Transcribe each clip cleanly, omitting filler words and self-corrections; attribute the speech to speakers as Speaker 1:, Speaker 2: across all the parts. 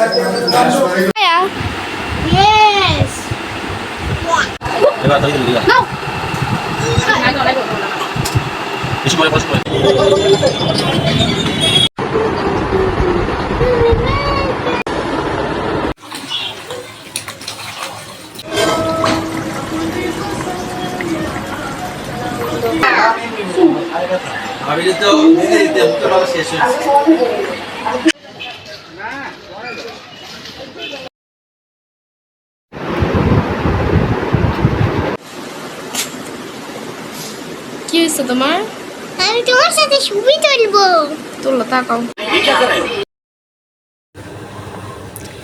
Speaker 1: Yes. No. কি হয়েছে তোমার? আমি তোমার সাথে ছবি তুলবো। তুলো, তাকাও।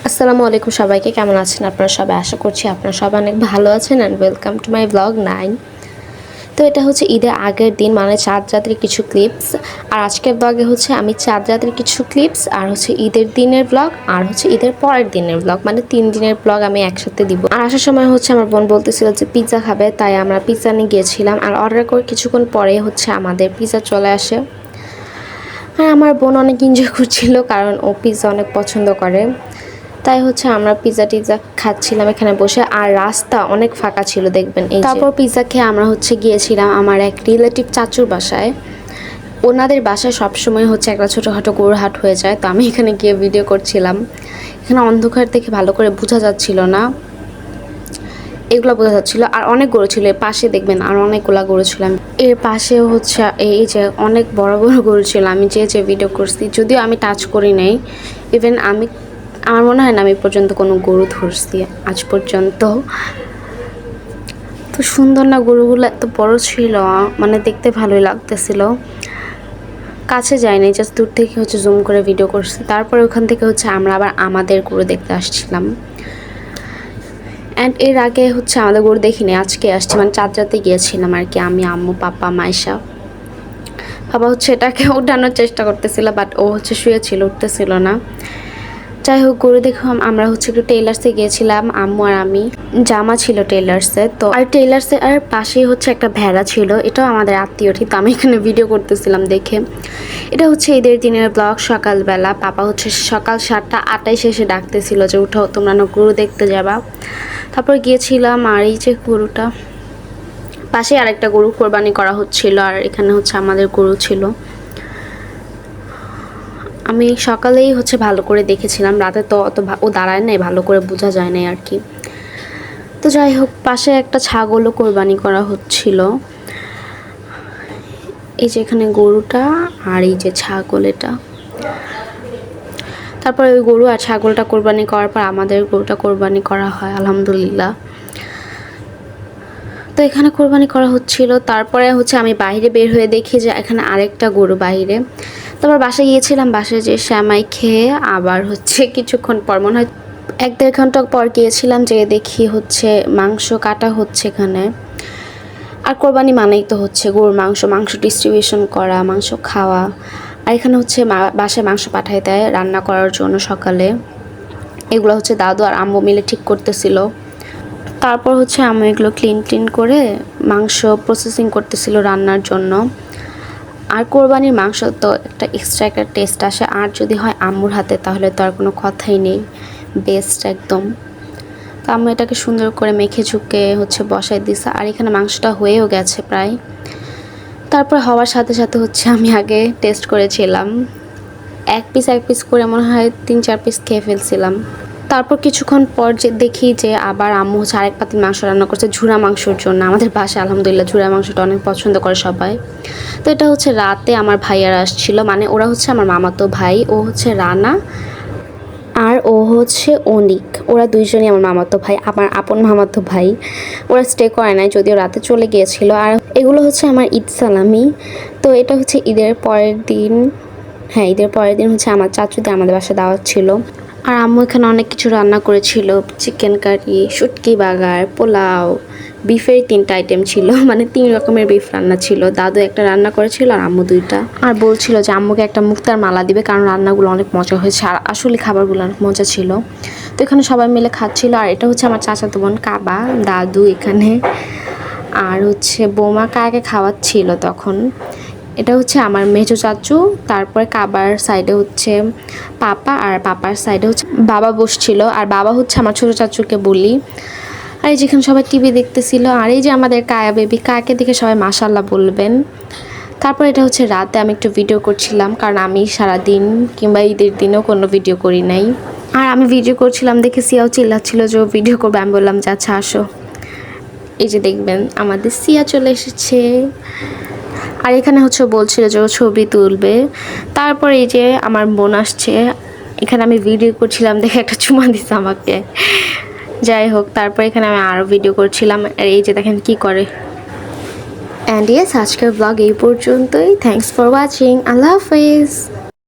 Speaker 1: আসসালামু আলাইকুম সবাইকে, কেমন আছেন আপনারা সবাই? আশা করছি আপনারা সবাই অনেক ভালো আছেন and welcome to my blog 9। তো এটা হচ্ছে ঈদের আগের দিন, মানে চাঁদ রাতের কিছু ক্লিপস। আর আজকের ব্লগে হচ্ছে আমি চাঁদ রাতের কিছু ক্লিপস, আর হচ্ছে ঈদের দিনের ব্লগ, আর হচ্ছে ঈদের পরের দিনের ব্লগ, মানে 3 দিনের ব্লগ আমি একসাথে দিব। আর আসার সময় হচ্ছে আমার বোন বলতেছিল যে পিৎজা খাবে, তাই আমরা পিৎজা নিয়ে গিয়েছিলাম। আর অর্ডার করে কিছুক্ষণ পরে হচ্ছে আমাদের পিৎজা চলে আসে। আর আমার বোন অনেক এনজয় করছিল, কারণ ও পিৎজা অনেক পছন্দ করে। তাই হচ্ছে আমরা পিৎজা টিৎজা খাচ্ছিলাম এখানে বসে। আর রাস্তা অনেক ফাঁকা ছিল, দেখবেন। তারপর পিৎজা খেয়ে আমরা হচ্ছে গিয়েছিলাম আমার এক রিলেটিভ চাচুর বাসায়। ওনাদের বাসায় সবসময় হচ্ছে একটা ছোটোখাটো গরুর হাট হয়ে যায়, তো আমি এখানে গিয়ে ভিডিও করছিলাম। এখানে অন্ধকার দেখে ভালো করে বোঝা যাচ্ছিল না, এগুলো বোঝা যাচ্ছিল। আর অনেক গরু ছিল, এর পাশে দেখবেন আর অনেকগুলো গরু ছিল। এর পাশেও হচ্ছে এই যে অনেক বড় বড় গরু ছিল। আমি যে ভিডিও করছি, যদিও আমি টাচ করি নাই, ইভেন আমার মনে হয় না আমি পর্যন্ত কোনো গরু ধরছি আজ পর্যন্ত। তো সুন্দর না, গরুগুলো এত বড় ছিল, মানে দেখতে ভালোই লাগতেছিল। কাছে যাইনি, জাস্ট দূর থেকে হচ্ছে জুম করে ভিডিও করছি। তারপরে ওখান থেকে হচ্ছে আমরা আবার আমাদের গরু দেখতে আসছিলাম। অ্যান্ড এর আগে হচ্ছে আমাদের গরু দেখিনি, আজকে আসছি, মানে চাঁদ রাতে গিয়েছিলাম আর কি। আমি, আম্মু, পাপা, মাইশা। বাবা হচ্ছে এটাকে উঠানোর চেষ্টা করতেছিল, বাট ও হচ্ছে শুয়েছিল, উঠতেছিল না। যাই হোক, গরু দেখে আমরা হচ্ছে একটু টেইলার্সে গিয়েছিলাম, আম্মু আর আমি। জামা ছিল টেইলার্সে, তো আর টেইলার্সে আর পাশেই হচ্ছে একটা ভেড়া ছিল, এটাও আমাদের আত্মীয়। ঠিক, তো আমি এখানে ভিডিও করতেছিলাম দেখে। এটা হচ্ছে ঈদের দিনের ব্লগ। সকালবেলা পাপা হচ্ছে সকাল 7:28 এসে ডাকতেছিল যে উঠো, তোমরা না গরু দেখতে যাবা। তারপর গিয়েছিলাম। আর এই যে গরুটা, পাশে আরেকটা গরু কোরবানি করা হচ্ছিল, আর এখানে হচ্ছে আমাদের গরু ছিল। আমি সকালেই হচ্ছে ভালো করে দেখেছিলাম, রাতে তো অত ও দাঁড়ায় নাই, ভালো করে বোঝা যায় নাই আর কি। তো যাই হোক, পাশে একটা ছাগলও কোরবানি করা হচ্ছিল। এই যে এখানে গরুটা আর এই যে ছাগল, এটা। তারপর ওই গরু আর ছাগলটা কোরবানি করার পর আমাদের গরুটা কোরবানি করা হয়, আলহামদুলিল্লাহ। তো এখানে কোরবানি করা হচ্ছিল। তারপরে হচ্ছে আমি বাইরে বের হয়ে দেখি যে এখানে আরেকটা গরু বাইরে। তারপর বাসায় গিয়েছিলাম, বাসায় যে শ্যামাই খেয়ে আবার হচ্ছে কিছুক্ষণ পর, মনে হয় 1-1.5 ঘন্টা পর গিয়েছিলাম, যে দেখি হচ্ছে মাংস কাটা হচ্ছে এখানে। আর কোরবানি মানেই তো হচ্ছে গরুর মাংস ডিস্ট্রিবিউশন করা, মাংস খাওয়া। আর এখানে হচ্ছে বাসায় মাংস পাঠায় দেয় রান্না করার জন্য সকালে। এগুলো হচ্ছে দাদু আর আম্মু মিলে ঠিক করতেছিল। তারপর হচ্ছে আম্মু এগুলো ক্লিন করে মাংস প্রসেসিং করতেছিল রান্নার জন্য। আর কোরবানির মাংস তো একটা এক্সট্রা একটা টেস্ট আসে, আর যদি হয় আম্মুর হাতে তাহলে তো আর কোনো কথাই নেই, বেস্ট একদম। তো আম্মু এটাকে সুন্দর করে মেখে ঝুঁকে হচ্ছে বসাই দিছে। আর এখানে মাংসটা হয়েও গেছে প্রায়। তারপর হওয়ার সাথে সাথে হচ্ছে আমি আগে টেস্ট করেছিলাম, এক পিস করে মনে হয় 3-4 পিস খেয়ে ফেলছিলাম। তারপর কিছুক্ষণ পর যে দেখি যে আবার আম্মু হচ্ছে আরেক পাতিল মাংস রান্না করছে ঝুরা মাংসর জন্য। আমাদের বাসায় আলহামদুলিল্লাহ ঝুরা মাংসটা অনেক পছন্দ করে সবাই। তো এটা হচ্ছে রাতে আমার ভাইয়ারা আসছিল, মানে ওরা হচ্ছে আমার মামাতো ভাই, ও হচ্ছে রানা আর ও হচ্ছে অনিক। ওরা দুইজনই আমার মামাতো ভাই, আমার আপন মামাতো ভাই। ওরা স্টে করে নাই, যদিও রাতে চলে গিয়েছিল। আর এগুলো হচ্ছে আমার ঈদ সালামি। তো এটা হচ্ছে ঈদের পরের দিন। হ্যাঁ, ঈদের পরের দিন হচ্ছে আমার চাচুদের আমাদের বাসায় দাওয়াত ছিল। আর আম্মু এখানে অনেক কিছু রান্না করেছিল, চিকেন কারি, শুটকি বাগার, পোলাও, বিফের 3টা আইটেম ছিল, মানে 3 রকমের বিফ রান্না ছিল। দাদু একটা রান্না করেছিল আর আম্মু 2টা। আর বলছিল যে আম্মুকে একটা মুক্তার মালা দিবে, কারণ রান্নাগুলো অনেক মজা হয়েছে, আর আসলে খাবারগুলো অনেক মজা ছিল। তো এখানে সবাই মিলে খাচ্ছিল। আর এটা হচ্ছে আমার চাচাতো বোন কাবা, দাদু এখানে, আর হচ্ছে বৌমা কাকে খাওয়াচ্ছিল তখন। এটা হচ্ছে আমার মেজো চাচু, তারপরে কাবার সাইডে হচ্ছে পাপা, আর পাপার সাইডে হচ্ছে বাবা বসছিল, আর বাবা হচ্ছে আমার ছোটো চাচুকে বলি। আর এই যেখানে সবাই টিভি দেখতেছিল, আর এই যে আমাদের কায়া বেবি, কায়াকে দেখে সবাই মাশাল্লাহ বলবেন। তারপর এটা হচ্ছে রাতে আমি একটু ভিডিও করছিলাম, কারণ আমি সারাদিন কিংবা ঈদের দিনেও কোনো ভিডিও করি নাই। আর আমি ভিডিও করছিলাম দেখে সিয়াও চিল্লাচ্ছিল যে ও ভিডিও করবে, আমি বললাম যে আচ্ছা আসো। এই যে দেখবেন আমাদের সিয়া চলে এসেছে, আর এখানে হচ্ছে বলছিল যে ও ছবি তুলবে। তারপর এই যে আমার বোন আসছে, এখানে আমি ভিডিও করছিলাম দেখে একটা চুমা দিছে আমাকে। যাই হোক, তারপর এখানে আমি আরও ভিডিও করছিলাম, আর এই যে দেখেন কি করে। অ্যান্ড ইয়েস, আজকের ব্লগ এই পর্যন্তই। Thanks for watching. আল্লাহ হাফেজ।